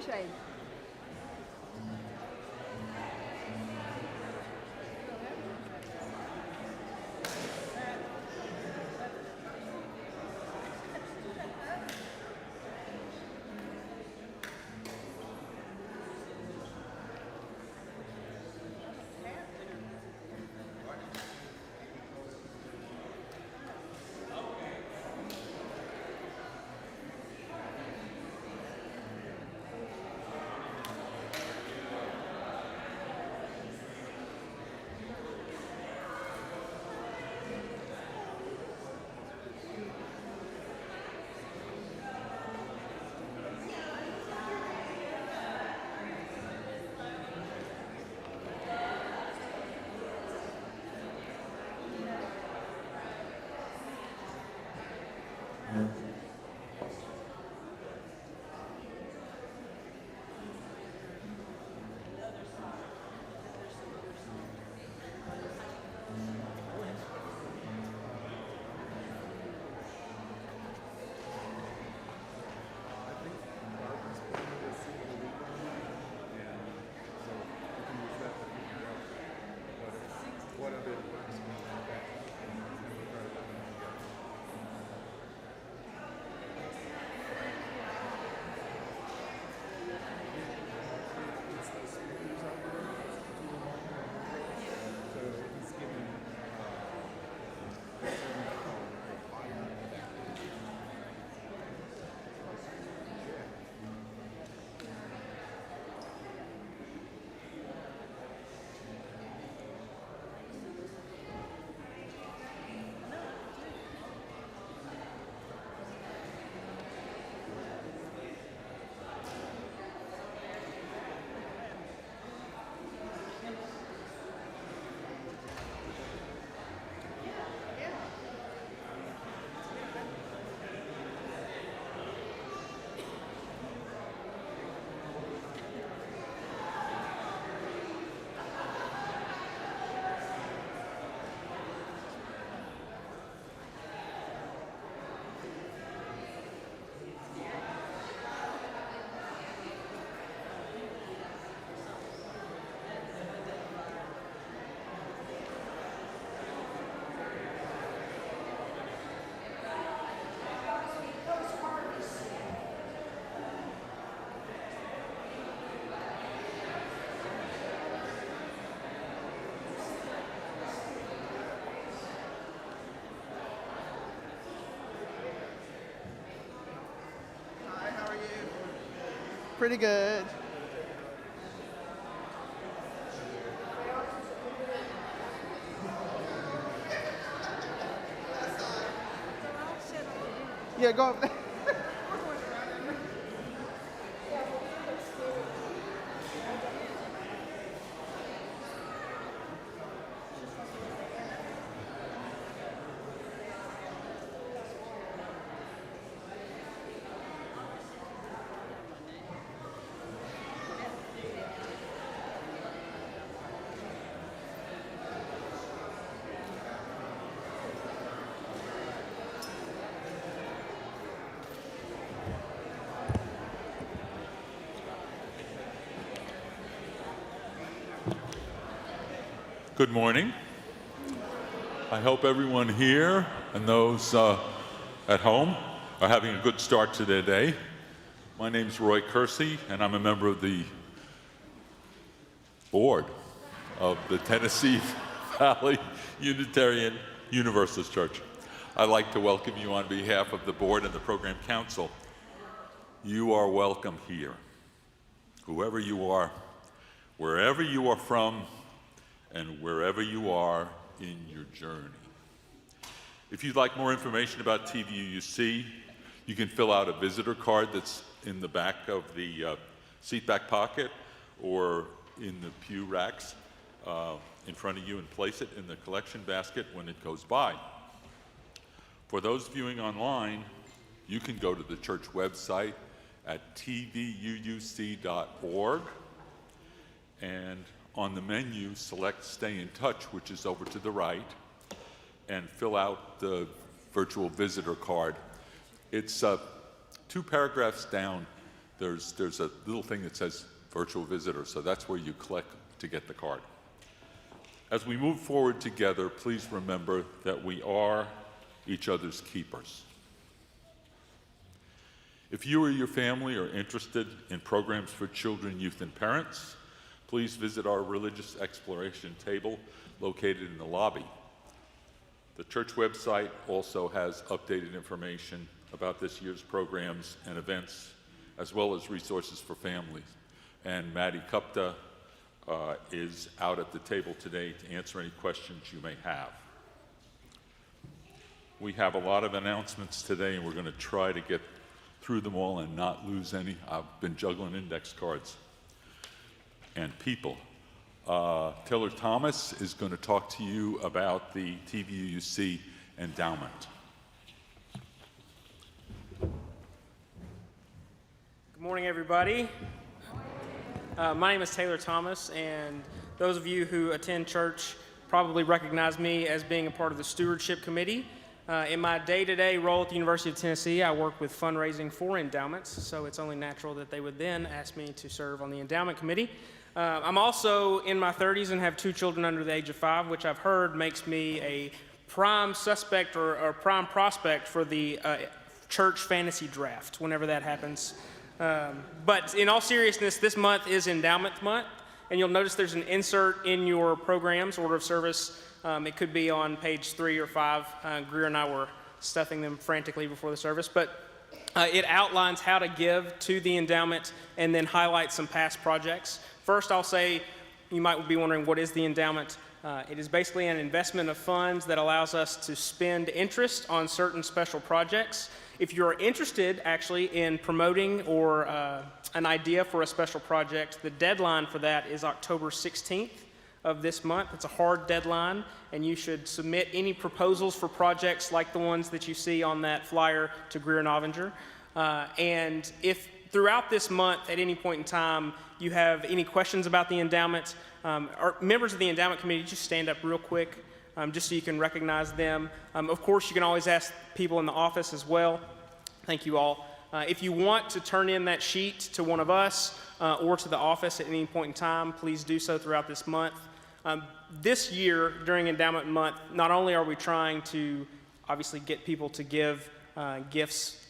Shane. Pretty good. Yeah, go. Good morning. I hope everyone here and those at home are having a good start to their day. My name's Roy Kersey, and I'm a member of the board of the Tennessee Valley Unitarian Universalist Church. I'd like to welcome you on behalf of the board and the program council. You are welcome here, whoever you are, wherever you are from, and wherever you are in your journey. If you'd like more information about TVUC, you can fill out a visitor card that's in the back of the seat back pocket or in the pew racks in front of you and place it in the collection basket when it goes by. For those viewing online, you can go to the church website at tvuuc.org, and on the menu, select Stay in Touch, which is over to the right, and fill out the virtual visitor card. It's 2 paragraphs down. There's a little thing that says virtual visitor, so that's where you click to get the card. As we move forward together, please remember that we are each other's keepers. If you or your family are interested in programs for children, youth, and parents, please visit our religious exploration table located in the lobby. The church website also has updated information about this year's programs and events, as well as resources for families. And Maddie Kupta is out at the table today to answer any questions you may have. We have a lot of announcements today, and we're going to try to get through them all and not lose any. I've been juggling index cards and people. Taylor Thomas is going to talk to you about the TVUC endowment. Good morning, everybody. My name is Taylor Thomas, and those of you who attend church probably recognize me as being a part of the stewardship committee. In my day-to-day role at the University of Tennessee, I work with fundraising for endowments, so it's only natural that they would then ask me to serve on the endowment committee. I'm also in my 30s and have 2 children under the age of 5, which I've heard makes me a prime suspect or prime prospect for the church fantasy draft whenever that happens. But in all seriousness, this month is Endowment Month, and you'll notice there's an insert in your program's order of service. It could be on page 3 or 5. Greer and I were stuffing them frantically before the service, but it outlines how to give to the endowment and then highlights some past projects. First, I'll say, you might be wondering, what is the endowment? It is basically an investment of funds that allows us to spend interest on certain special projects. If you're interested, actually, in promoting or an idea for a special project, the deadline for that is October 16th of this month. It's a hard deadline, and you should submit any proposals for projects like the ones that you see on that flyer to Greer and Ovinger. And if throughout this month, at any point in time, you have any questions about the endowment, or members of the endowment committee, just stand up real quick, just so you can recognize them. Of course, you can always ask people in the office as well. Thank you all. If you want to turn in that sheet to one of us or to the office at any point in time, please do so throughout this month. This year, during Endowment Month, not only are we trying to obviously get people to give gifts,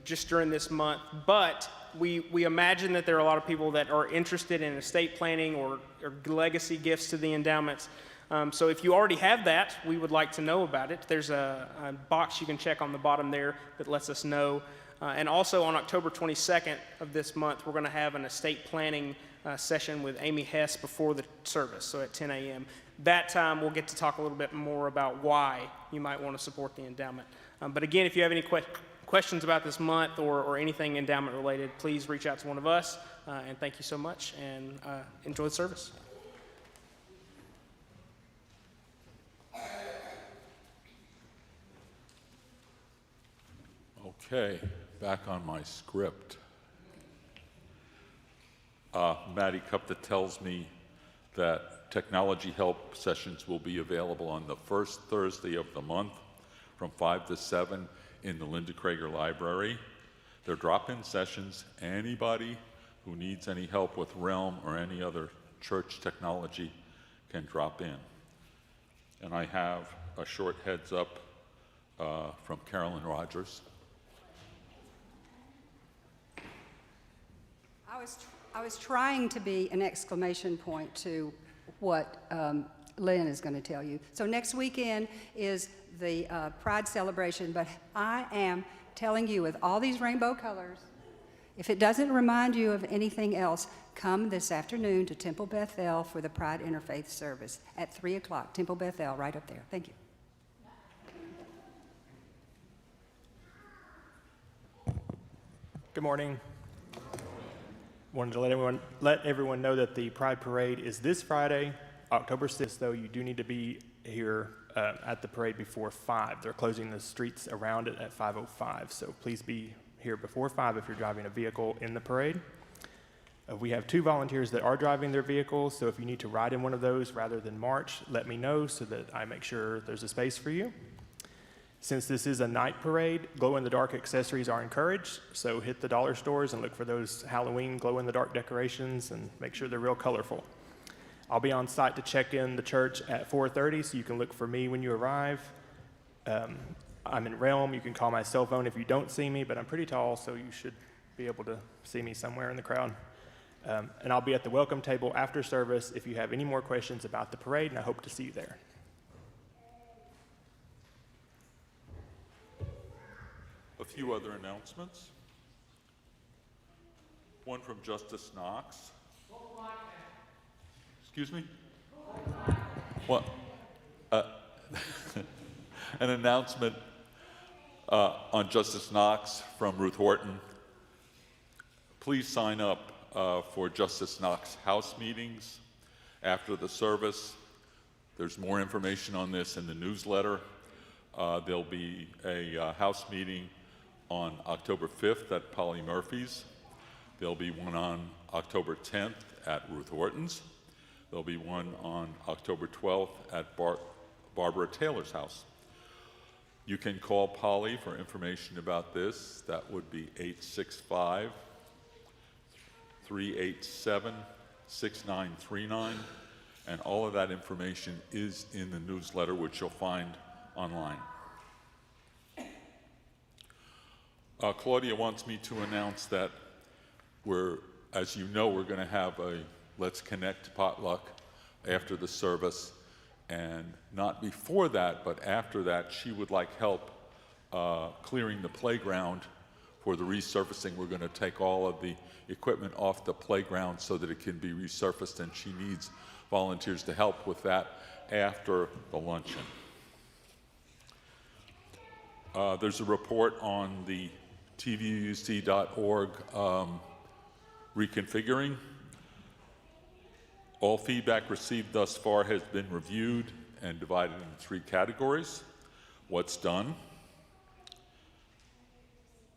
just during this month, but we imagine that there are a lot of people that are interested in estate planning or legacy gifts to the endowments. So if you already have that, we would like to know about it. There's a box you can check on the bottom there that lets us know. And also on October 22nd of this month, we're going to have an estate planning session with Amy Hess before the service, so at 10 a.m. That time, we'll get to talk a little bit more about why you might want to support the endowment. But again, if you have any questions about this month or anything endowment related, please reach out to one of us. And thank you so much, and enjoy the service. Okay, back on my script. Maddie Kupta tells me that technology help sessions will be available on the first Thursday of the month from 5 to 7 in the Linda Krager Library. They're drop-in sessions. Anybody who needs any help with Realm or any other church technology can drop in. And I have a short heads up from Carolyn Rogers. I was trying to be an exclamation point to what Lynn is going to tell you. So next weekend is the Pride celebration, but I am telling you with all these rainbow colors, if it doesn't remind you of anything else, come this afternoon to Temple Bethel for the Pride Interfaith service at 3 o'clock. Temple Bethel, right up there. Thank you. Good morning. Wanted to let everyone know that the Pride Parade is this Friday, October 6th, though you do need to be here at the parade before 5. They're closing the streets around it at 5:05, so please be here before 5 if you're driving a vehicle in the parade. We have 2 volunteers that are driving their vehicles, so if you need to ride in one of those rather than march, let me know so that I make sure there's a space for you. Since this is a night parade, glow-in-the-dark accessories are encouraged, so hit the dollar stores and look for those Halloween glow-in-the-dark decorations and make sure they're real colorful. I'll be on site to check in the church at 4:30, so you can look for me when you arrive. I'm in Realm. You can call my cell phone if you don't see me, but I'm pretty tall, so you should be able to see me somewhere in the crowd. And I'll be at the welcome table after service if you have any more questions about the parade, and I hope to see you there. A few other announcements. One from Justice Knox. Excuse me? What? An announcement on Justice Knox from Ruth Horton. Please sign up for Justice Knox house meetings after the service. There's more information on this in the newsletter. There'll be a house meeting on October 5th at Polly Murphy's. There'll be one on October 10th at Ruth Horton's. There'll be one on October 12th at Barbara Taylor's house. You can call Polly for information about this. That would be 865-387-6939. And all of that information is in the newsletter, which you'll find online. Claudia wants me to announce that as you know, we're going to have a Let's Connect potluck after the service, and not before that, but after that, she would like help clearing the playground for the resurfacing. We're going to take all of the equipment off the playground so that it can be resurfaced, and she needs volunteers to help with that after the luncheon. There's a report on the tvuc.org reconfiguring. All feedback received thus far has been reviewed and divided into 3 categories. What's done,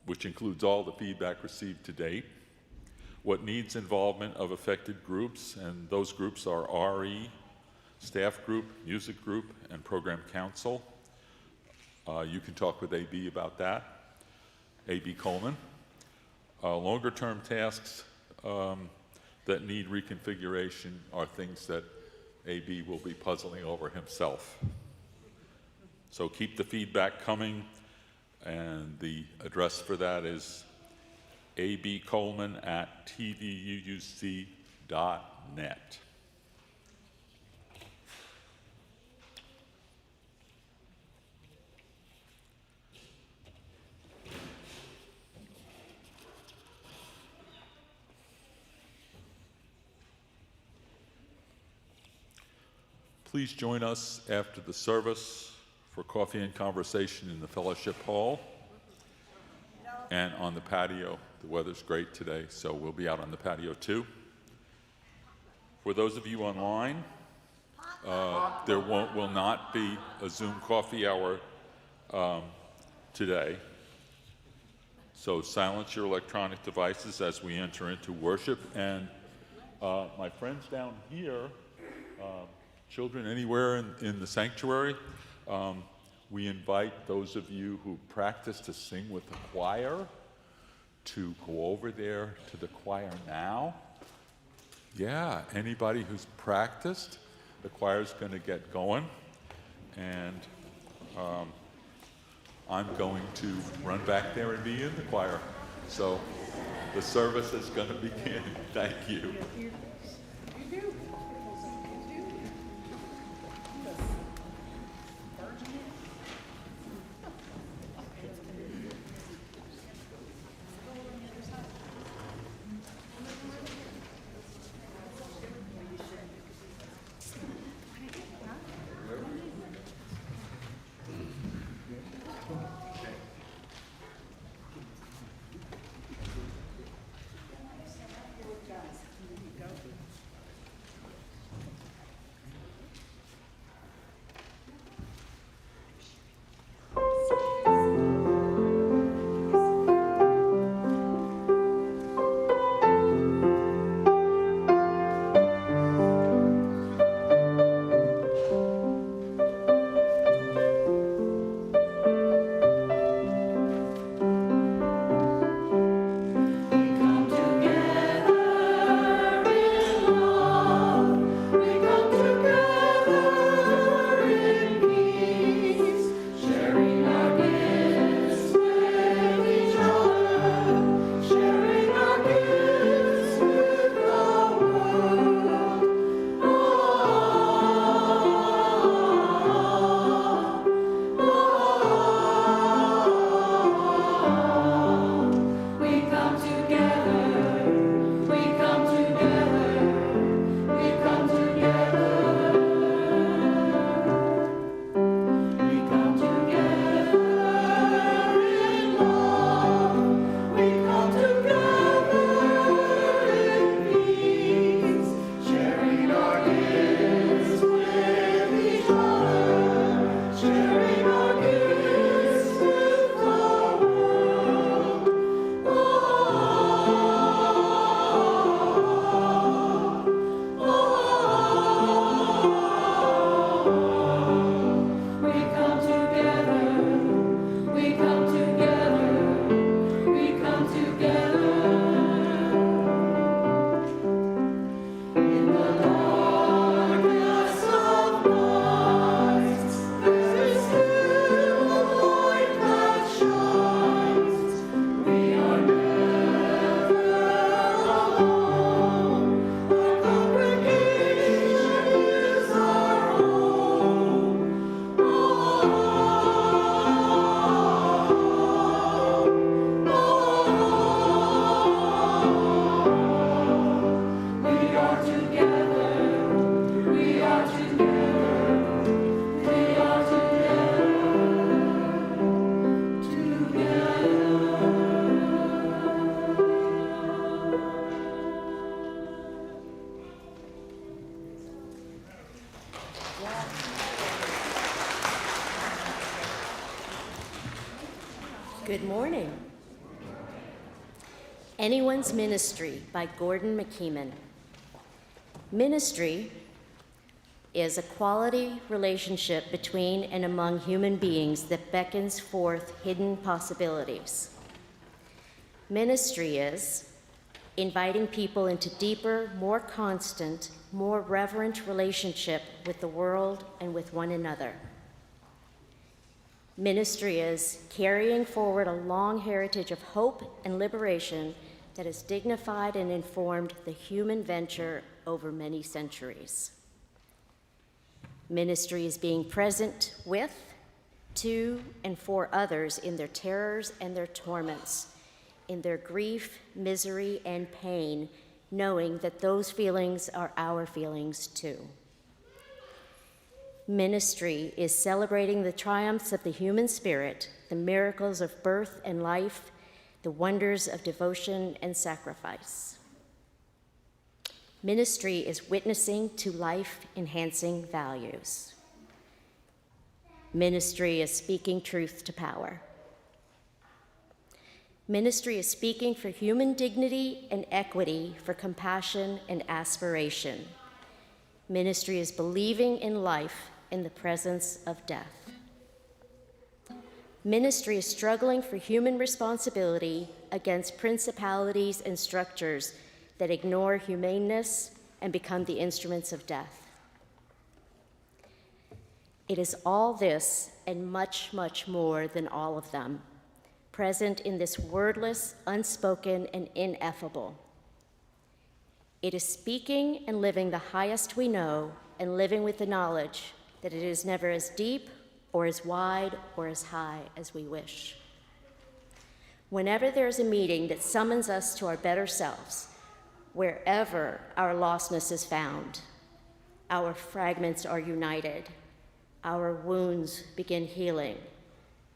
which includes all the feedback received to date. What needs involvement of affected groups, and those groups are RE, staff group, music group, and program council. You can talk with AB about that. AB Coleman. Longer term tasks that need reconfiguration are things that AB will be puzzling over himself. So keep the feedback coming, and the address for that is abcoleman@tvuc.net. Please join us after the service for coffee and conversation in the fellowship hall and on the patio. The weather's great today, so we'll be out on the patio too. For those of you online, there will not be a Zoom coffee hour today. So silence your electronic devices as we enter into worship. And my friends down here, children anywhere in the sanctuary, we invite those of you who practice to sing with the choir to go over there to the choir now. Yeah, anybody who's practiced, the choir's going to get going. and I'm going to run back there and be in the choir. So the service is going to begin. Thank you. Good morning. Anyone's Ministry by Gordon McKeeman. Ministry is a quality relationship between and among human beings that beckons forth hidden possibilities. Ministry is inviting people into deeper, more constant, more reverent relationship with the world and with one another. Ministry is carrying forward a long heritage of hope and liberation that has dignified and informed the human venture over many centuries. Ministry is being present with, to, and for others in their terrors and their torments, in their grief, misery, and pain, knowing that those feelings are our feelings too. Ministry is celebrating the triumphs of the human spirit, the miracles of birth and life, the wonders of devotion and sacrifice. Ministry is witnessing to life-enhancing values. Ministry is speaking truth to power. Ministry is speaking for human dignity and equity, for compassion and aspiration. Ministry is believing in life in the presence of death. Ministry is struggling for human responsibility against principalities and structures that ignore humaneness and become the instruments of death. It is all this and much, much more than all of them, present in this wordless, unspoken, and ineffable. It is speaking and living the highest we know and living with the knowledge that it is never as deep or as wide or as high as we wish. Whenever there is a meeting that summons us to our better selves, wherever our lostness is found, our fragments are united, our wounds begin healing,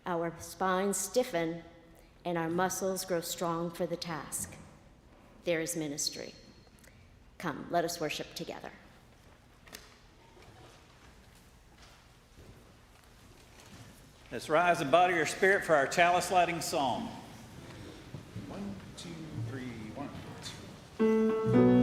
our spines stiffen, and our muscles grow strong for the task. There is ministry. Come, let us worship together. Let's rise and body our spirit for our chalice lighting song. 1, 2, 3, 1, 2.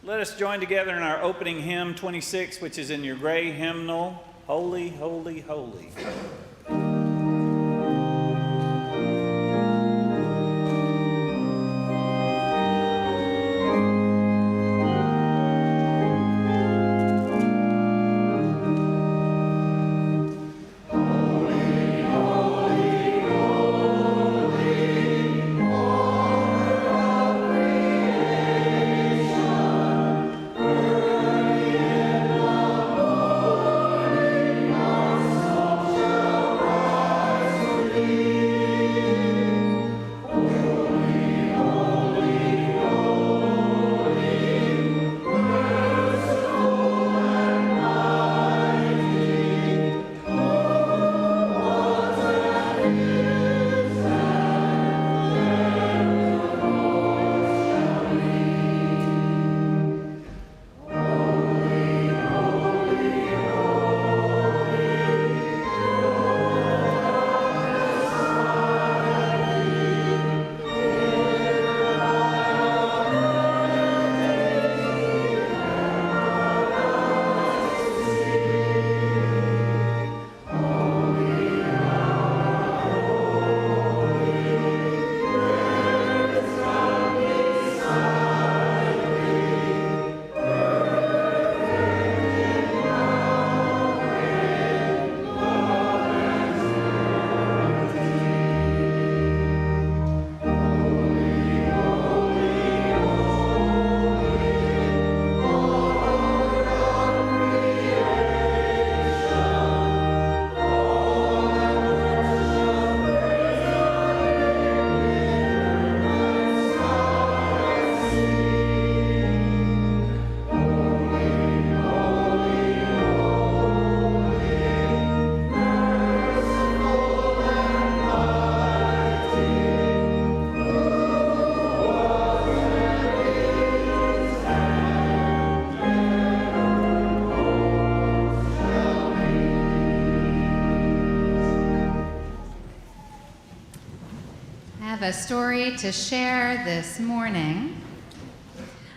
Let us join together in our opening hymn 26, which is in your gray hymnal, Holy, Holy, Holy. A story to share this morning,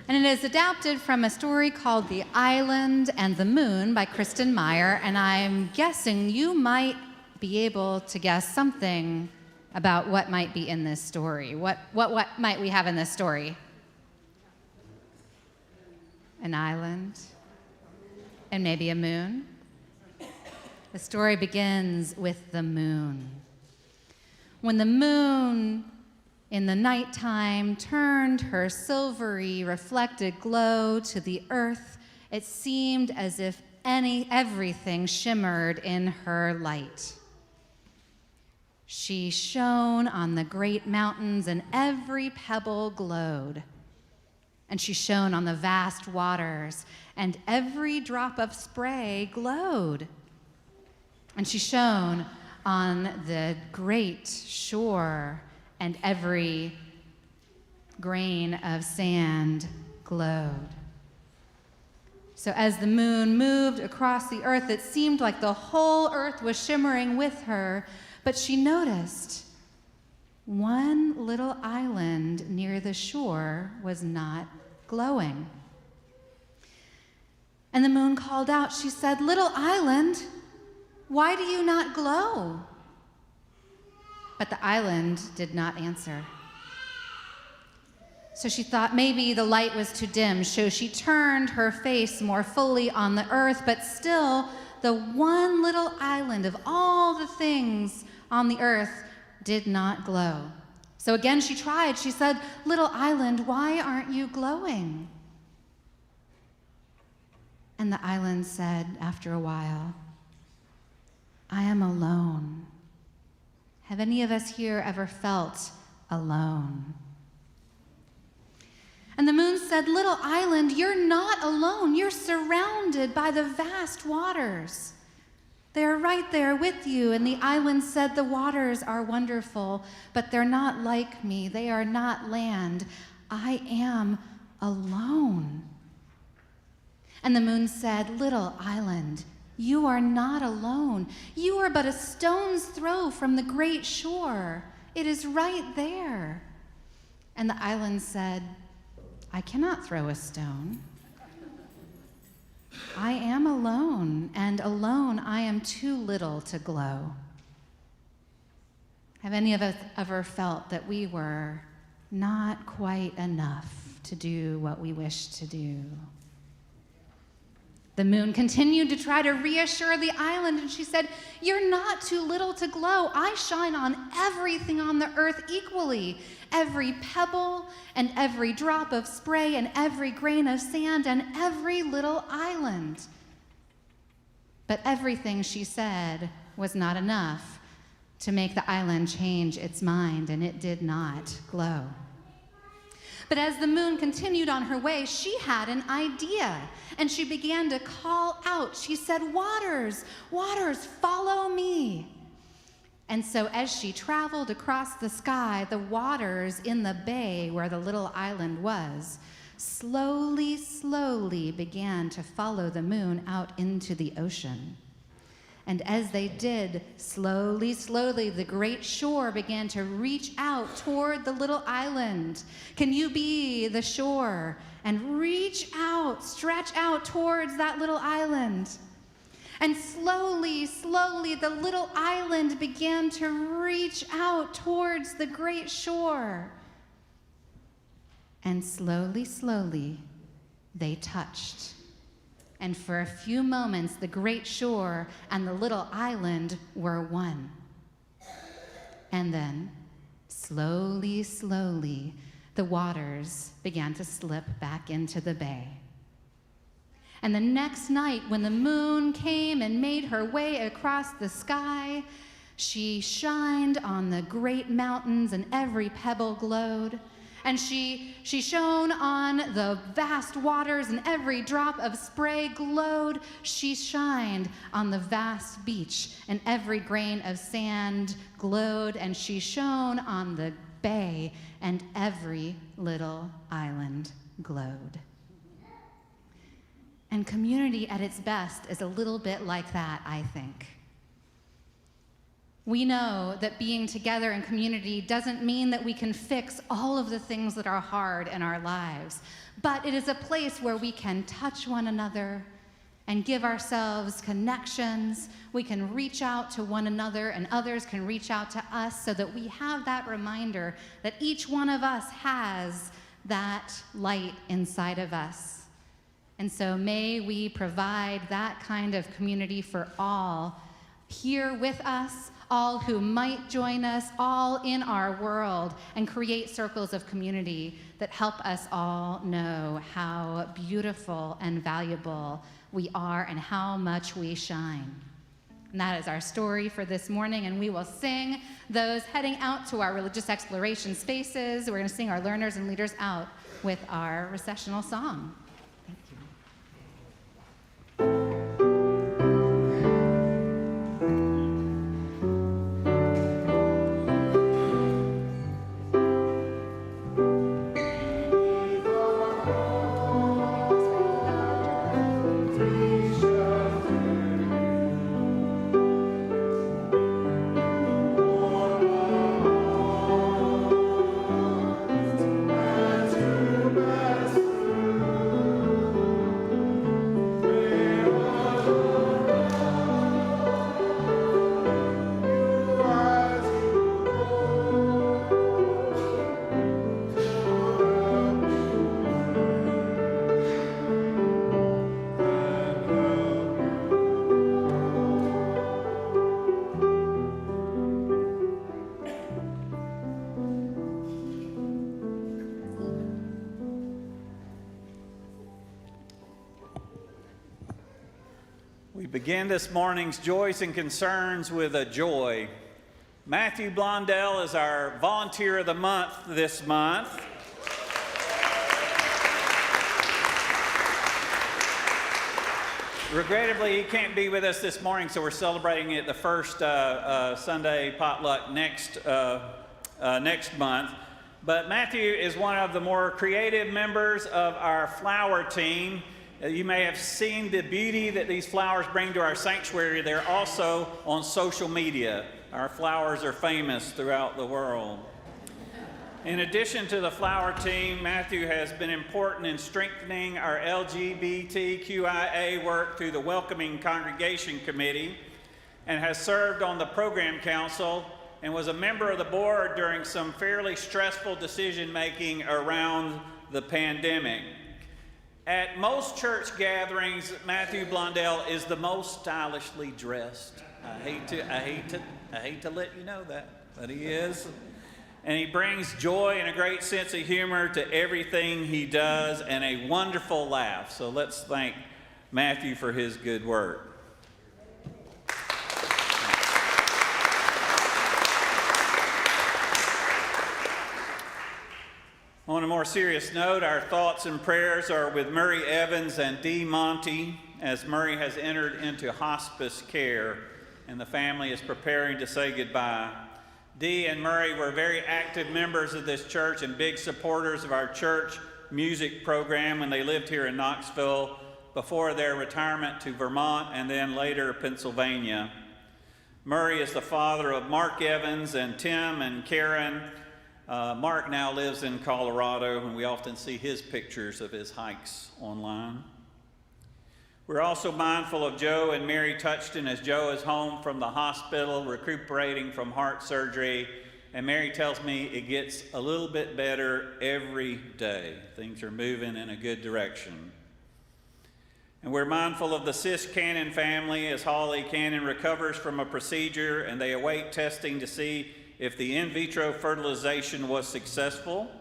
and it is adapted from a story called The Island and the Moon by Kristen Meyer, and I'm guessing you might be able to guess something about what might be in this story. What might we have in this story? An island and maybe a moon. The story begins with the moon. When the moon in the nighttime turned her silvery reflected glow to the earth, It seemed as if everything shimmered in her light. She shone on the great mountains, and every pebble glowed. And she shone on the vast waters, and every drop of spray glowed. And she shone on the great shore, and every grain of sand glowed. So as the moon moved across the earth, it seemed like the whole earth was shimmering with her, but she noticed one little island near the shore was not glowing. And the moon called out. She said, "Little island, why do you not glow?" But the island did not answer. So she thought maybe the light was too dim, so she turned her face more fully on the earth, but still the one little island of all the things on the earth did not glow. So again she tried. She said, "Little island, why aren't you glowing?" And the island said after a while, "I am alone." Have any of us here ever felt alone? And the moon said, "Little island, you're not alone. You're surrounded by the vast waters. They're right there with you." And the island said, "The waters are wonderful, but they're not like me. They are not land. I am alone." And the moon said, "Little island, you are not alone. You are but a stone's throw from the great shore. It is right there." And the island said, "I cannot throw a stone. I am alone, and alone I am too little to glow." Have any of us ever felt that we were not quite enough to do what we wish to do? The moon continued to try to reassure the island, and she said, "You're not too little to glow. I shine on everything on the earth equally. Every pebble and every drop of spray and every grain of sand and every little island." But everything she said was not enough to make the island change its mind, and it did not glow. But as the moon continued on her way, she had an idea, and she began to call out. She said, "Waters, waters, follow me." And so as she traveled across the sky, the waters in the bay where the little island was slowly, slowly began to follow the moon out into the ocean. And as they did, slowly, slowly, the great shore began to reach out toward the little island. Can you be the shore and reach out, stretch out towards that little island? And slowly, slowly, the little island began to reach out towards the great shore. And slowly, slowly, they touched. And for a few moments, the great shore and the little island were one. And then, slowly, slowly, the waters began to slip back into the bay. And the next night, when the moon came and made her way across the sky, she shined on the great mountains and every pebble glowed. And she shone on the vast waters and every drop of spray glowed. She shined on the vast beach and every grain of sand glowed. And she shone on the bay and every little island glowed. And community at its best is a little bit like that, I think. We know that being together in community doesn't mean that we can fix all of the things that are hard in our lives, but it is a place where we can touch one another and give ourselves connections. We can reach out to one another and others can reach out to us so that we have that reminder that each one of us has that light inside of us. And so may we provide that kind of community for all here with us, all who might join us, all in our world, and create circles of community that help us all know how beautiful and valuable we are and how much we shine. And that is our story for this morning, and we will sing those heading out to our religious exploration spaces. We're going to sing our learners and leaders out with our recessional song. Thank you. We begin this morning's Joys and Concerns with a joy. Matthew Blondell is our Volunteer of the Month this month. Regrettably, he can't be with us this morning, so we're celebrating it the first Sunday potluck next month. But Matthew is one of the more creative members of our flower team. You may have seen the beauty that these flowers bring to our sanctuary. They're also on social media. Our flowers are famous throughout the world. In addition to the flower team, Matthew has been important in strengthening our LGBTQIA work through the Welcoming Congregation Committee and has served on the Program Council and was a member of the board during some fairly stressful decision-making around the pandemic. At most church gatherings, Matthew Blondell is the most stylishly dressed. I hate to let you know that, but he is. And he brings joy and a great sense of humor to everything he does and a wonderful laugh. So let's thank Matthew for his good work. On a more serious note, our thoughts and prayers are with Murray Evans and Dee Monty as Murray has entered into hospice care and the family is preparing to say goodbye. Dee and Murray were very active members of this church and big supporters of our church music program when they lived here in Knoxville before their retirement to Vermont and then later Pennsylvania. Murray is the father of Mark Evans and Tim and Karen. Mark now lives in Colorado, and we often see his pictures of his hikes online. We're also mindful of Joe and Mary Touchton as Joe is home from the hospital recuperating from heart surgery, and Mary tells me it gets a little bit better every day. Things are moving in a good direction. And we're mindful of the Sis Cannon family as Holly Cannon recovers from a procedure and they await testing to see if the in vitro fertilization was successful.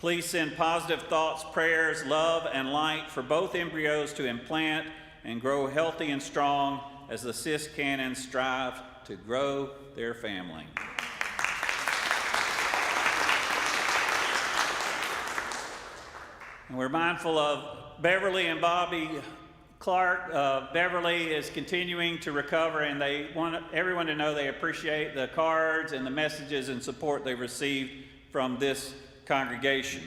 Please send positive thoughts, prayers, love, and light for both embryos to implant and grow healthy and strong as the Sis Cannons strive to grow their family. And we're mindful of Beverly and Bobby Clark. Beverly is continuing to recover, and they want everyone to know they appreciate the cards and the messages and support they've received from this congregation.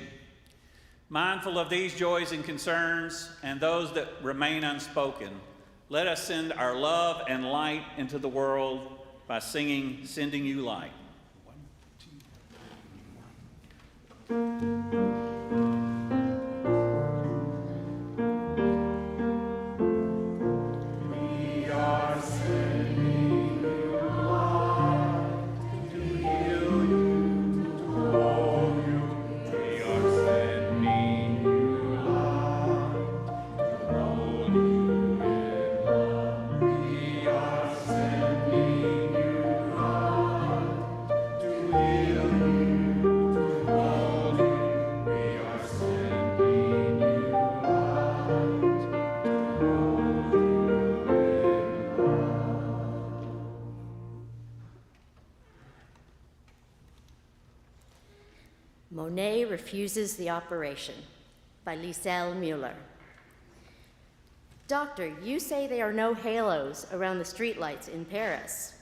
Mindful of these joys and concerns and those that remain unspoken, let us send our love and light into the world by singing Sending You Light. 1, 2, 3. refuses the operation, by Liesel Mueller. Doctor, you say there are no halos around the streetlights in Paris,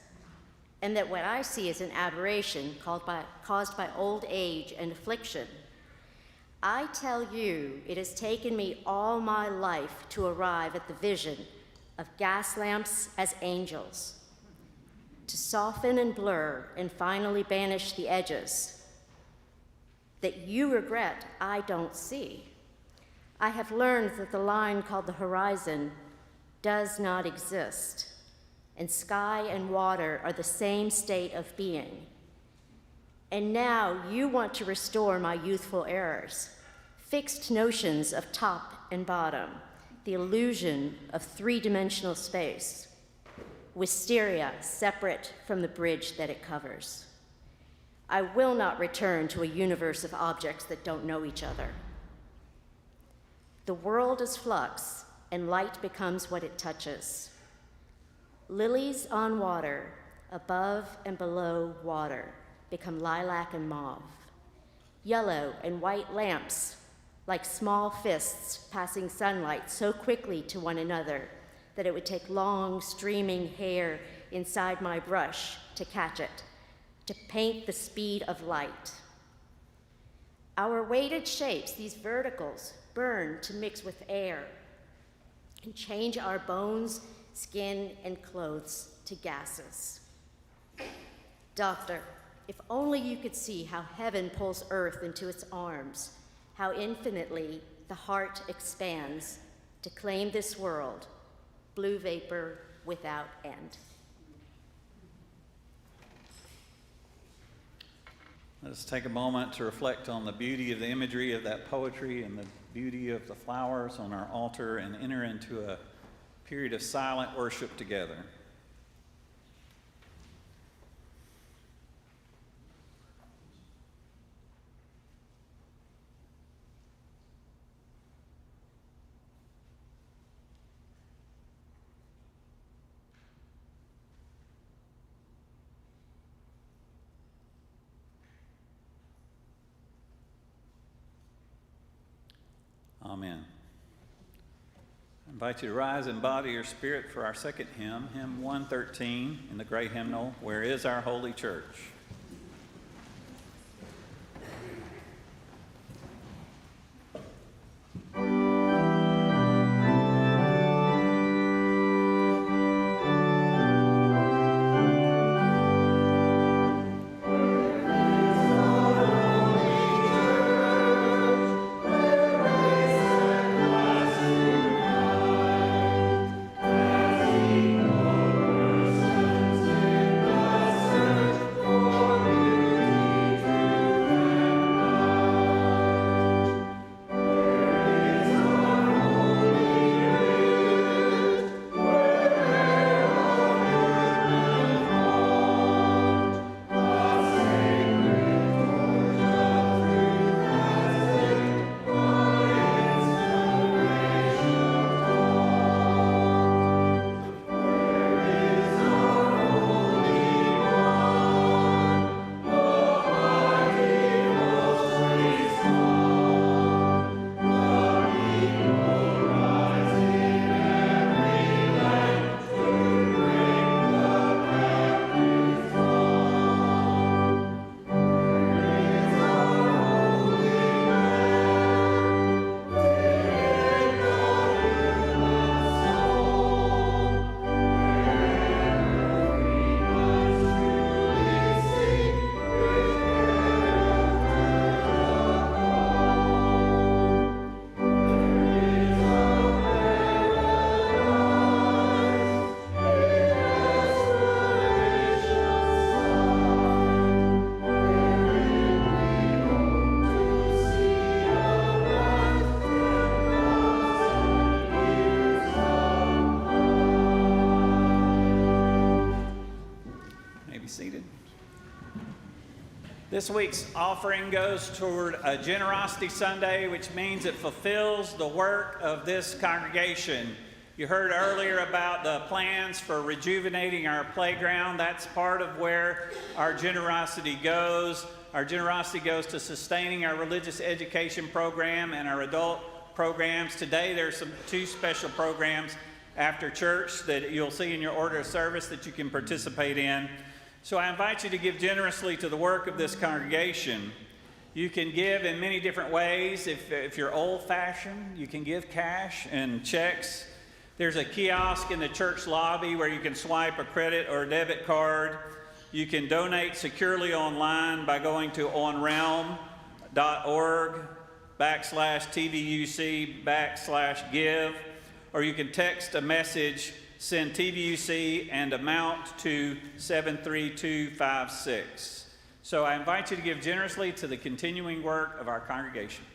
and that what I see is an aberration caused by old age and affliction. I tell you, it has taken me all my life to arrive at the vision of gas lamps as angels, to soften and blur and finally banish the edges that you regret I don't see. I have learned that the line called the horizon does not exist, and sky and water are the same state of being. And now you want to restore my youthful errors, fixed notions of top and bottom, the illusion of three-dimensional space, wisteria separate from the bridge that it covers. I will not return to a universe of objects that don't know each other. The world is flux, and light becomes what it touches. Lilies on water, above and below water, become lilac and mauve. Yellow and white lamps, like small fists passing sunlight so quickly to one another that it would take long, streaming hair inside my brush to catch it, to paint the speed of light. Our weighted shapes, these verticals, burn to mix with air and change our bones, skin, and clothes to gases. Doctor, if only you could see how heaven pulls earth into its arms, how infinitely the heart expands to claim this world, blue vapor without end. Let us take a moment to reflect on the beauty of the imagery of that poetry and the beauty of the flowers on our altar and enter into a period of silent worship together. Amen. I invite you to rise in body or spirit for our second hymn, hymn 113 in the great hymnal, Where is Our Holy Church? This week's offering goes toward a Generosity Sunday, which means it fulfills the work of this congregation. You heard earlier about the plans for rejuvenating our playground. That's part of where our generosity goes. our generosity goes to sustaining our religious education program and our adult programs. Today there's two special programs after church that you'll see in your order of service that you can participate in. So I invite you to give generously to the work of this congregation. You can give in many different ways. If you're old-fashioned, you can give cash and checks. There's a kiosk in the church lobby where you can swipe a credit or a debit card. You can donate securely online by going to onrealm.org/TVUC/give, or you can text a message, send TVUC and amount to 73256. So I invite you to give generously to the continuing work of our congregation.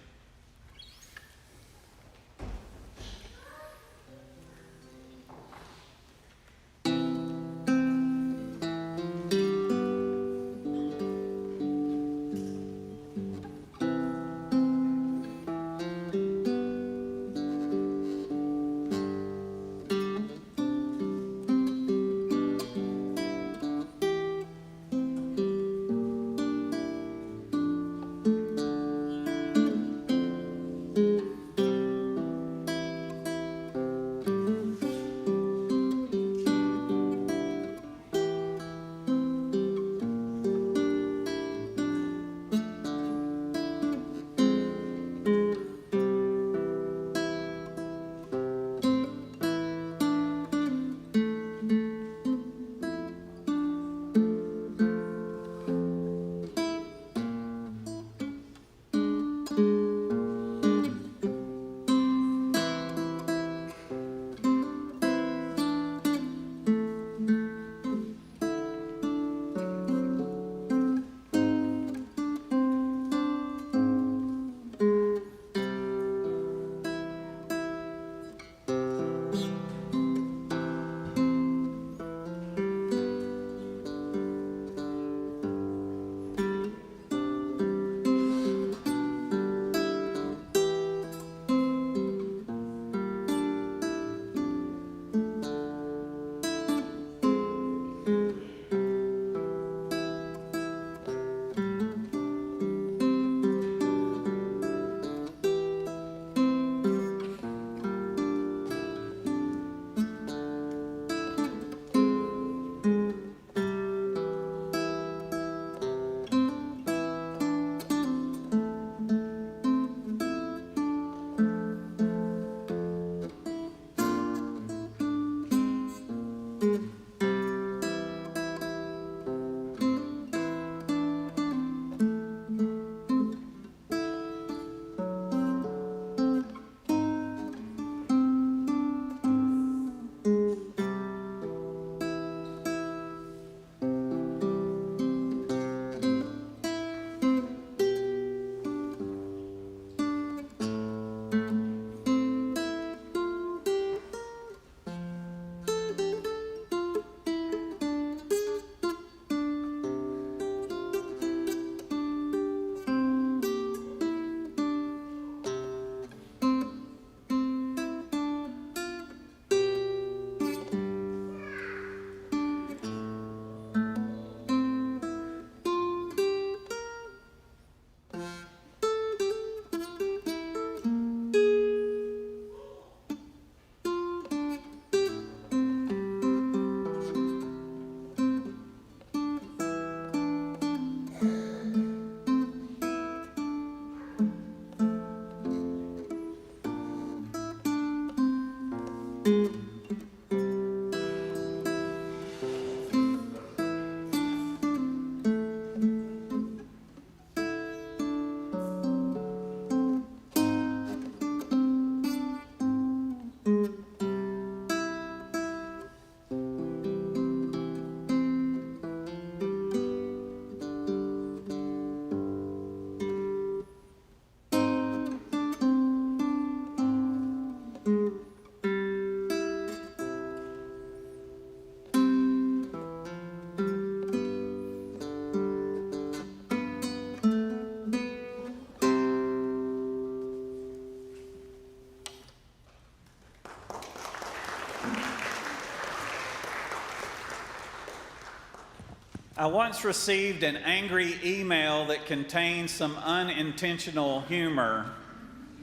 I once received an angry email that contained some unintentional humor.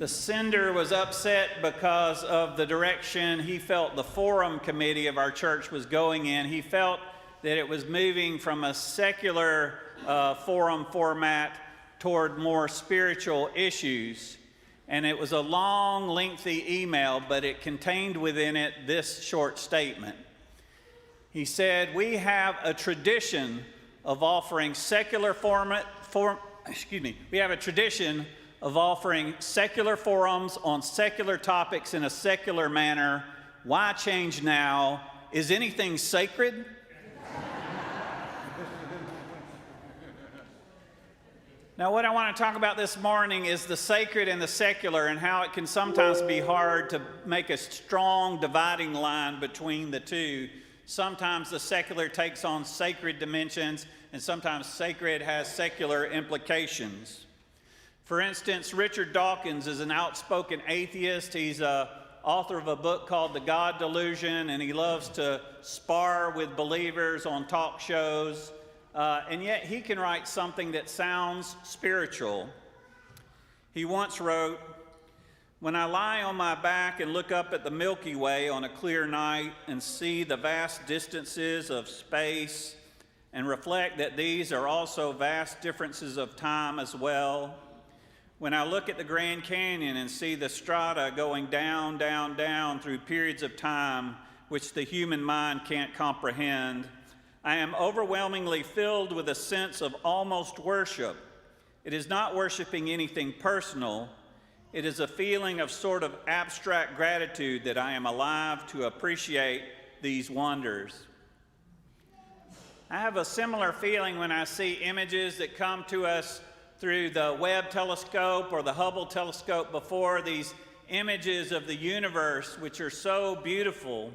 The sender was upset because of the direction he felt the forum committee of our church was going in. He felt that it was moving from a secular forum format toward more spiritual issues. And it was a long, lengthy email, but it contained within it this short statement. He said, "We have a tradition of offering secular we have a tradition of offering secular forums on secular topics in a secular manner. Why change now? Is anything sacred?" Now, what I want to talk about this morning is the sacred and the secular and how it can sometimes be hard to make a strong dividing line between the two. Sometimes the secular takes on sacred dimensions, and sometimes sacred has secular implications. For instance, Richard Dawkins is an outspoken atheist. He's an author of a book called The God Delusion, and he loves to spar with believers on talk shows. And yet he can write something that sounds spiritual. He once wrote, "When I lie on my back and look up at the Milky Way on a clear night and see the vast distances of space and reflect that these are also vast differences of time as well, when I look at the Grand Canyon and see the strata going down, down, down through periods of time which the human mind can't comprehend, I am overwhelmingly filled with a sense of almost worship. It is not worshiping anything personal. It is a feeling of sort of abstract gratitude that I am alive to appreciate these wonders." I have a similar feeling when I see images that come to us through the Webb telescope or the Hubble telescope before, these images of the universe, which are so beautiful.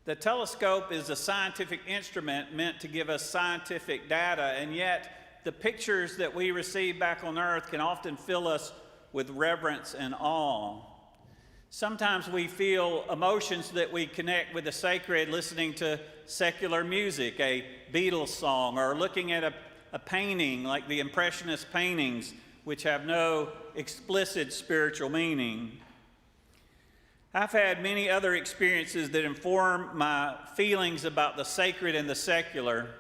The telescope is a scientific instrument meant to give us scientific data, and yet the pictures that we receive back on Earth can often fill us with reverence and awe. Sometimes we feel emotions that we connect with the sacred listening to secular music, a Beatles song, or looking at a painting like the Impressionist paintings, which have no explicit spiritual meaning. I've had many other experiences that inform my feelings about the sacred and the secular.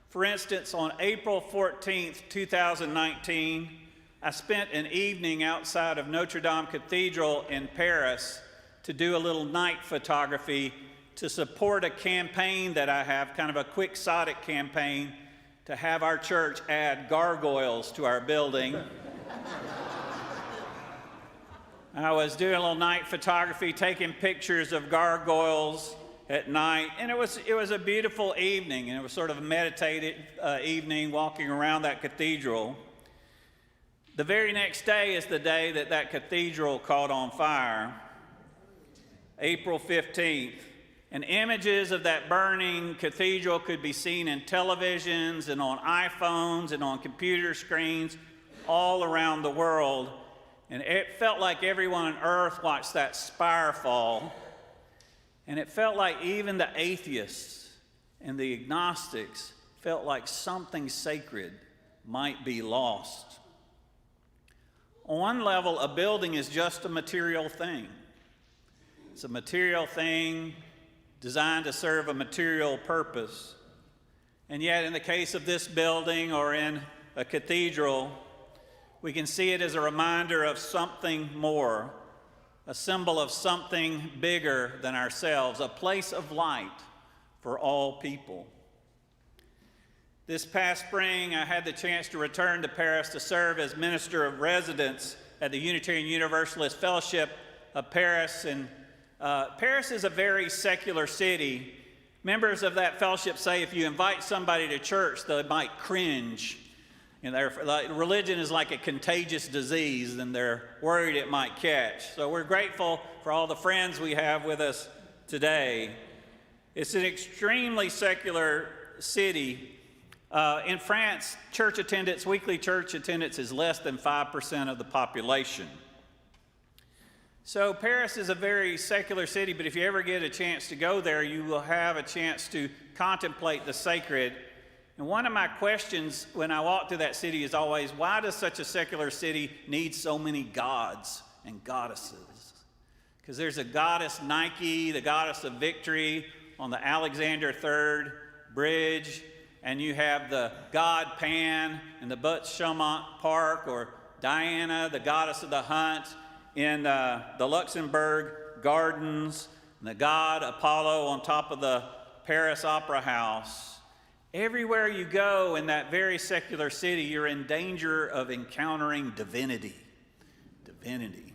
For instance, on April 14th, 2019, I spent an evening outside of Notre Dame Cathedral in Paris to do a little night photography to support a campaign that I have, kind of a quixotic campaign, to have our church add gargoyles to our building. I was doing a little night photography, taking pictures of gargoyles at night, and it was a beautiful evening, and it was sort of a meditative evening walking around that cathedral. The very next day is the day that that cathedral caught on fire, April 15th, and images of that burning cathedral could be seen in televisions and on iPhones and on computer screens all around the world. And it felt like everyone on earth watched that spire fall. And it felt like even the atheists and the agnostics felt like something sacred might be lost. On one level, a building is just a material thing. It's a material thing designed to serve a material purpose. And yet, in the case of this building or in a cathedral, we can see it as a reminder of something more, a symbol of something bigger than ourselves, a place of light for all people. This past spring, I had the chance to return to Paris to serve as Minister of Residence at the Unitarian Universalist Fellowship of Paris. And Paris is a very secular city. Members of that fellowship say if you invite somebody to church, they might cringe. And religion is like a contagious disease, and they're worried it might catch. So we're grateful for all the friends we have with us today. It's an extremely secular city. In France, weekly church attendance is less than 5% of the population. So Paris is a very secular city, but if you ever get a chance to go there, you will have a chance to contemplate the sacred And one of my questions when I walk through that city is always, why does such a secular city need so many gods and goddesses? Because there's a goddess Nike, the goddess of victory on the Alexander III Bridge, and you have the god Pan in the Butte-Chaumont Park, or Diana, the goddess of the hunt, in the Luxembourg Gardens, and the god Apollo on top of the Paris Opera House. Everywhere you go in that very secular city, you're in danger of encountering divinity. Divinity.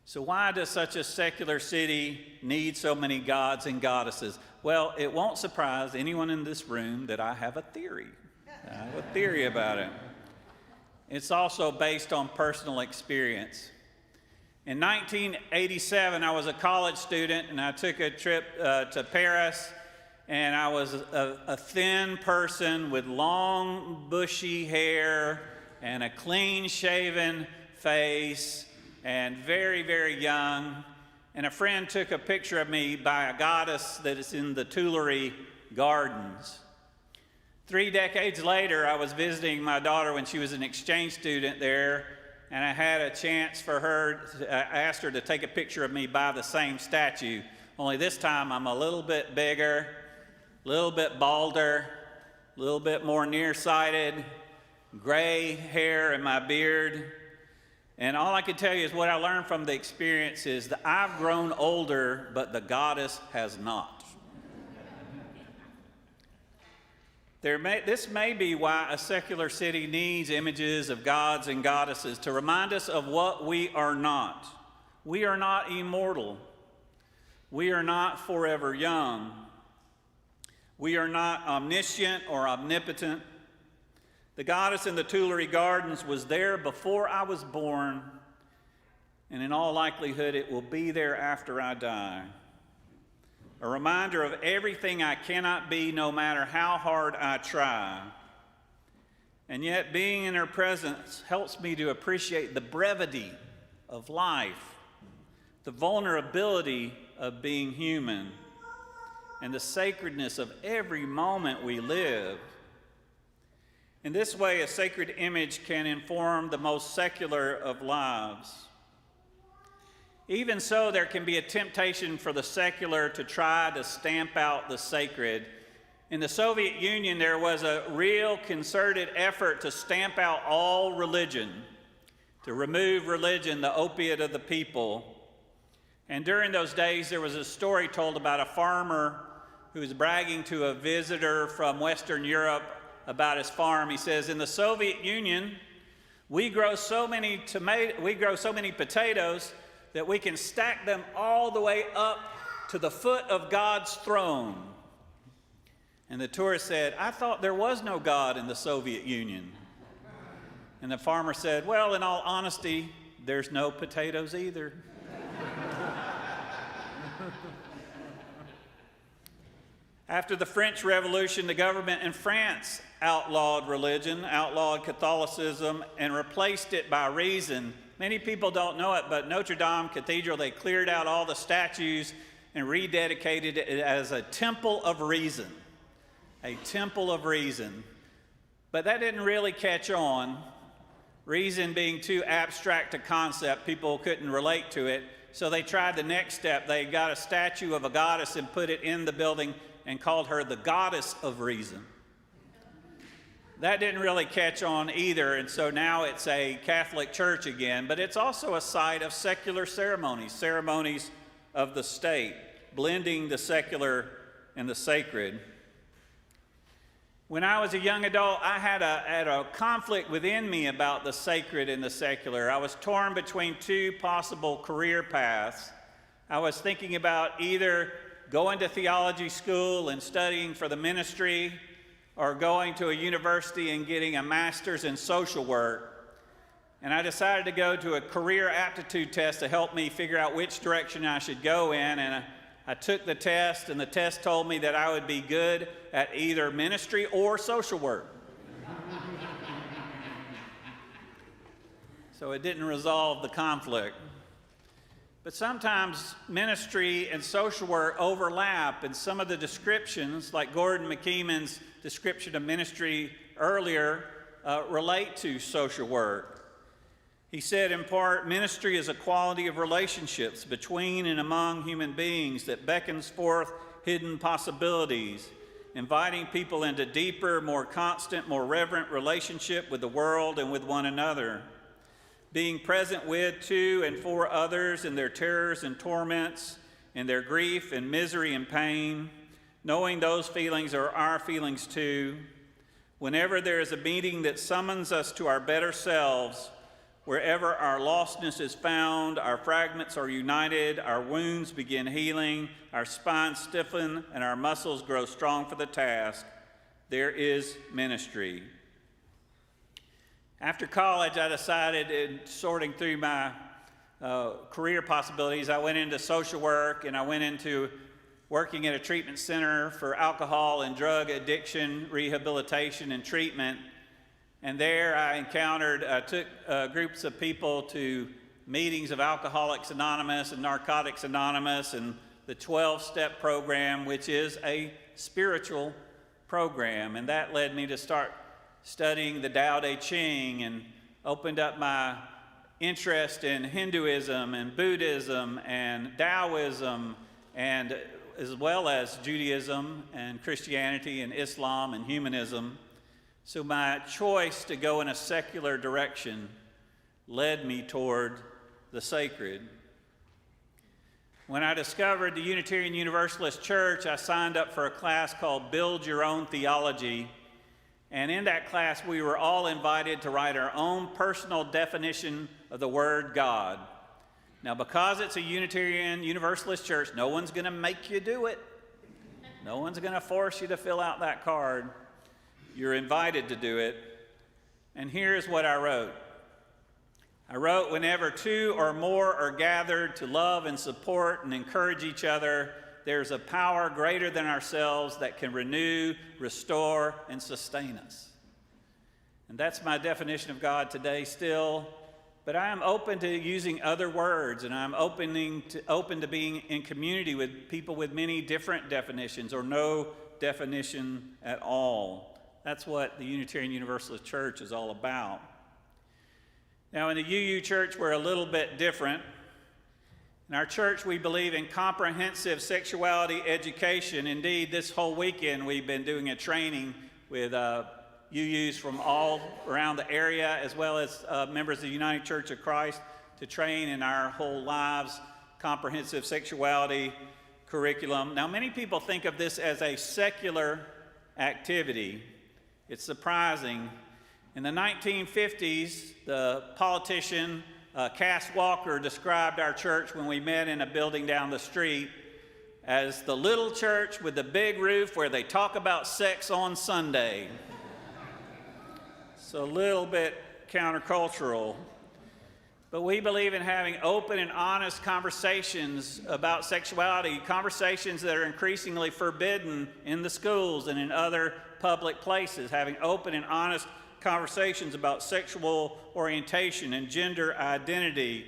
So why does such a secular city need so many gods and goddesses? Well, it won't surprise anyone in this room that I have a theory. I have a theory about it. It's also based on personal experience. In 1987, I was a college student, and I took a trip to Paris, and I was a thin person with long, bushy hair and a clean-shaven face and very, very young. And a friend took a picture of me by a goddess that is in the Tuileries Gardens. 3 decades later, I was visiting my daughter when she was an exchange student there, and I had a chance for her, I asked her to take a picture of me by the same statue, only this time I'm a little bit bigger, a little bit balder, a little bit more nearsighted, gray hair in my beard. And all I can tell you is what I learned from the experience is that I've grown older, but the goddess has not. This may be why a secular city needs images of gods and goddesses to remind us of what we are not. We are not immortal. We are not forever young. We are not omniscient or omnipotent. The goddess in the Tuileries Gardens was there before I was born, and in all likelihood, it will be there after I die. A reminder of everything I cannot be, no matter how hard I try. And yet, being in her presence helps me to appreciate the brevity of life, the vulnerability of being human, and the sacredness of every moment we live. In this way, a sacred image can inform the most secular of lives. Even so, there can be a temptation for the secular to try to stamp out the sacred. In the Soviet Union, there was a real concerted effort to stamp out all religion, to remove religion, the opiate of the people. And during those days, there was a story told about a farmer who was bragging to a visitor from Western Europe about his farm. He says, in the Soviet Union, we grow so many potatoes that we can stack them all the way up to the foot of God's throne. And the tourist said, I thought there was no God in the Soviet Union. And the farmer said, well, in all honesty, there's no potatoes either. After the French Revolution, the government in France outlawed religion, outlawed Catholicism, and replaced it by reason. Many people don't know it, but Notre Dame Cathedral, they cleared out all the statues and rededicated it as a temple of reason. A temple of reason. But that didn't really catch on. Reason being too abstract a concept, people couldn't relate to it. So they tried the next step. They got a statue of a goddess and put it in the building and called her the goddess of reason. That didn't really catch on either, and so now it's a Catholic church again, but it's also a site of secular ceremonies, ceremonies of the state, blending the secular and the sacred. When I was a young adult, I had a conflict within me about the sacred and the secular. I was torn between two possible career paths. I was thinking about either going to theology school and studying for the ministry, or going to a university and getting a master's in social work. And I decided to go to a career aptitude test to help me figure out which direction I should go in. And I took the test, and the test told me that I would be good at either ministry or social work. So it didn't resolve the conflict. But sometimes ministry and social work overlap, and some of the descriptions, like Gordon McKeeman's description of ministry earlier, relate to social work. He said, in part, ministry is a quality of relationships between and among human beings that beckons forth hidden possibilities, inviting people into deeper, more constant, more reverent relationship with the world and with one another. Being present with, to, and for others in their terrors and torments, in their grief and misery and pain, knowing those feelings are our feelings too. Whenever there is a meeting that summons us to our better selves, wherever our lostness is found, our fragments are united, our wounds begin healing, our spines stiffen, and our muscles grow strong for the task, there is ministry. After college, I decided, in sorting through my career possibilities, I went into social work and I went into working at a treatment center for alcohol and drug addiction rehabilitation and treatment. And there I took groups of people to meetings of Alcoholics Anonymous and Narcotics Anonymous and the 12-step program, which is a spiritual program. And that led me to start studying the Tao Te Ching and opened up my interest in Hinduism and Buddhism and Taoism, and as well as Judaism and Christianity and Islam and humanism. So my choice to go in a secular direction led me toward the sacred. When I discovered the Unitarian Universalist Church, I signed up for a class called Build Your Own Theology. And in that class, we were all invited to write our own personal definition of the word God. Now, because it's a Unitarian Universalist church, no one's going to make you do it. No one's going to force you to fill out that card. You're invited to do it. And here's what I wrote. I wrote, whenever two or more are gathered to love and support and encourage each other, there's a power greater than ourselves that can renew, restore, and sustain us. And that's my definition of God today still. But I am open to using other words, and I'm open to being in community with people with many different definitions or no definition at all. That's what the Unitarian Universalist Church is all about. Now, in the UU Church, we're a little bit different. In our church, we believe in comprehensive sexuality education. Indeed, this whole weekend, we've been doing a training with UUs from all around the area, as well as members of the United Church of Christ, to train in our whole lives comprehensive sexuality curriculum. Now, many people think of this as a secular activity. It's surprising. In the 1950s, the politician Cass Walker described our church when we met in a building down the street as the little church with the big roof where they talk about sex on Sunday. So a little bit countercultural. But we believe in having open and honest conversations about sexuality, conversations that are increasingly forbidden in the schools and in other public places, having open and honest conversations about sexual orientation and gender identity,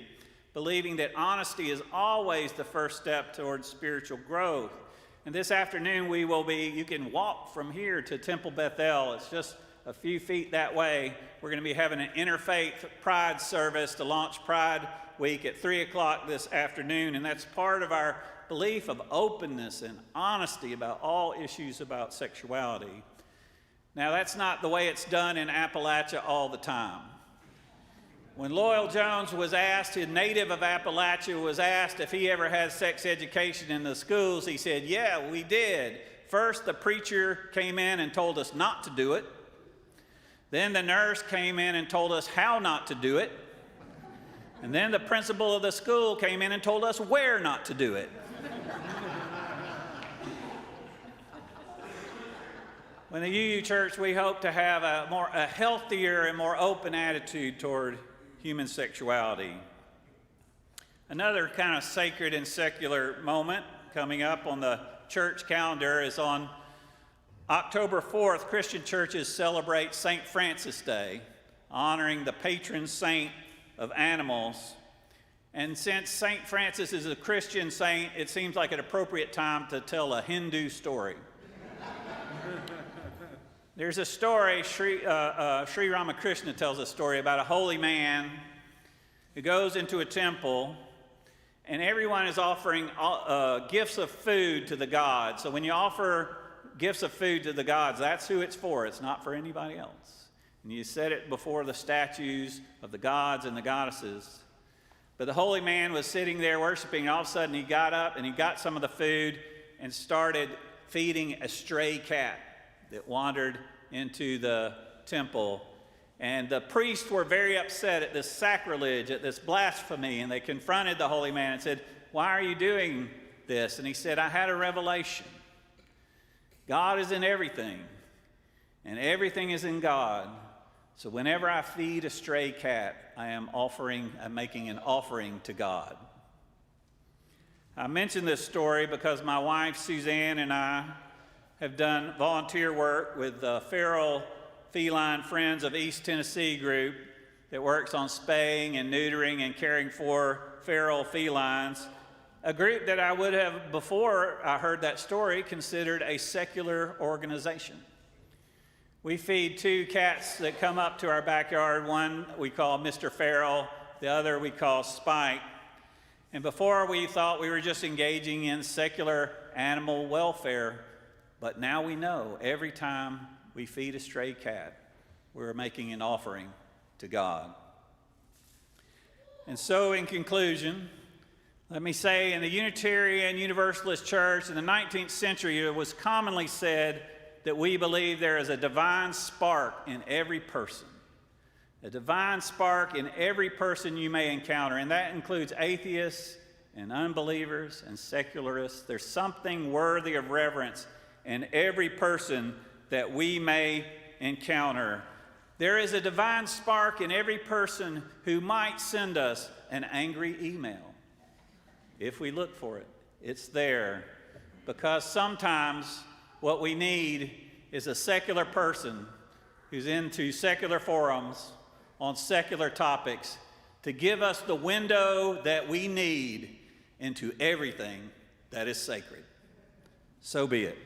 believing that honesty is always the first step towards spiritual growth. And this afternoon you can walk from here to Temple Bethel. It's just a few feet that way. We're going to be having an interfaith Pride service to launch Pride Week at 3 o'clock this afternoon, and that's part of our belief of openness and honesty about all issues about sexuality. Now, that's not the way it's done in Appalachia all the time. When Loyal Jones was asked, a native of Appalachia was asked if he ever had sex education in the schools, he said, yeah, we did. First, the preacher came in and told us not to do it. Then the nurse came in and told us how not to do it. And then the principal of the school came in and told us where not to do it. In the UU Church, we hope to have a healthier and more open attitude toward human sexuality. Another kind of sacred and secular moment coming up on the church calendar is on October 4th, Christian churches celebrate St. Francis Day, honoring the patron saint of animals. And since St. Francis is a Christian saint, it seems like an appropriate time to tell a Hindu story. There's a story, Sri Ramakrishna tells a story about a holy man who goes into a temple, and everyone is offering gifts of food to the gods. So when you offer gifts of food to the gods, that's who it's for. It's not for anybody else. And you set it before the statues of the gods and the goddesses. But the holy man was sitting there worshiping, and all of a sudden he got up and he got some of the food and started feeding a stray cat that wandered into the temple. And the priests were very upset at this sacrilege, at this blasphemy, and they confronted the holy man and said, "Why are you doing this?" And he said, "I had a revelation. God is in everything, and everything is in God. So whenever I feed a stray cat, I'm making an offering to God." I mention this story because my wife Suzanne and I have done volunteer work with the Feral Feline Friends of East Tennessee group that works on spaying and neutering and caring for feral felines, a group that I would have, before I heard that story, considered a secular organization. We feed 2 cats that come up to our backyard. One we call Mr. Feral, the other we call Spike. And before we thought we were just engaging in secular animal welfare, but now we know every time we feed a stray cat, we're making an offering to God. And so in conclusion, let me say in the Unitarian Universalist Church in the 19th century, it was commonly said that we believe there is a divine spark in every person. A divine spark in every person you may encounter, and that includes atheists and unbelievers and secularists. There's something worthy of reverence in every person that we may encounter. There is a divine spark in every person who might send us an angry email. If we look for it, it's there. Because sometimes what we need is a secular person who's into secular forums on secular topics to give us the window that we need into everything that is sacred. So be it.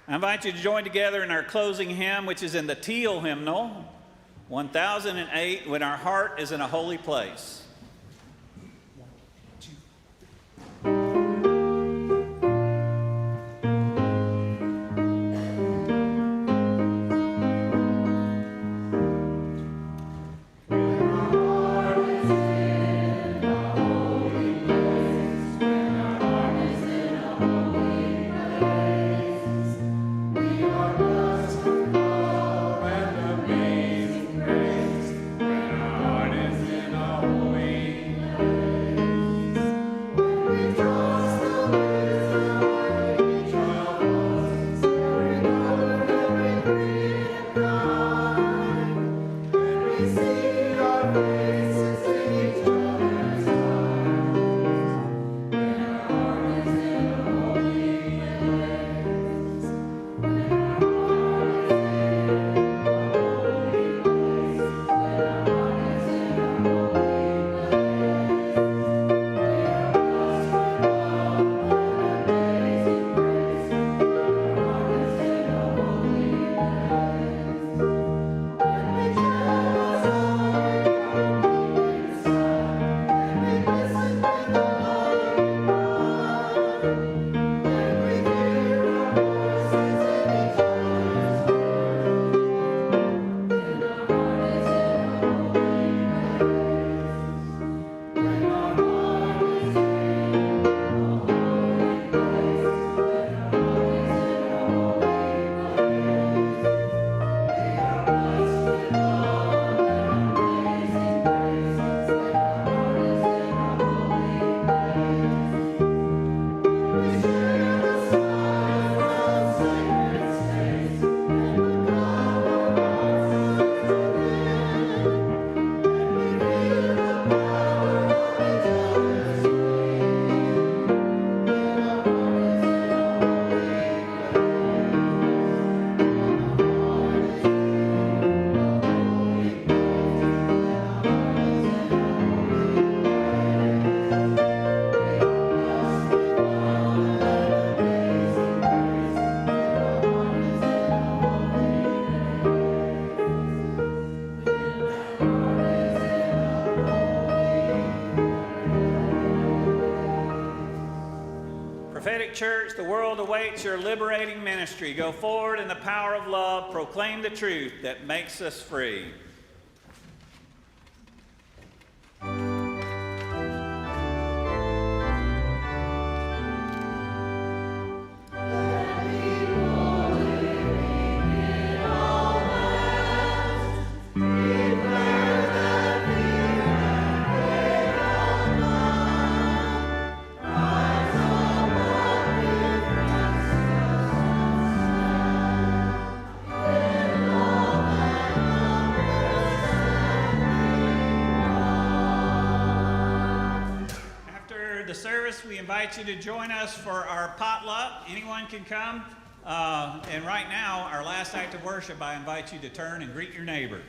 I invite you to join together in our closing hymn, which is in the Teal hymnal, 1008, When Our Heart is in a Holy Place. Holy world awaits your liberating ministry. Go forward in the power of love. Proclaim the truth that makes us free. We invite you to join us for our potluck. Anyone can come. And right now, our last act of worship, I invite you to turn and greet your neighbor.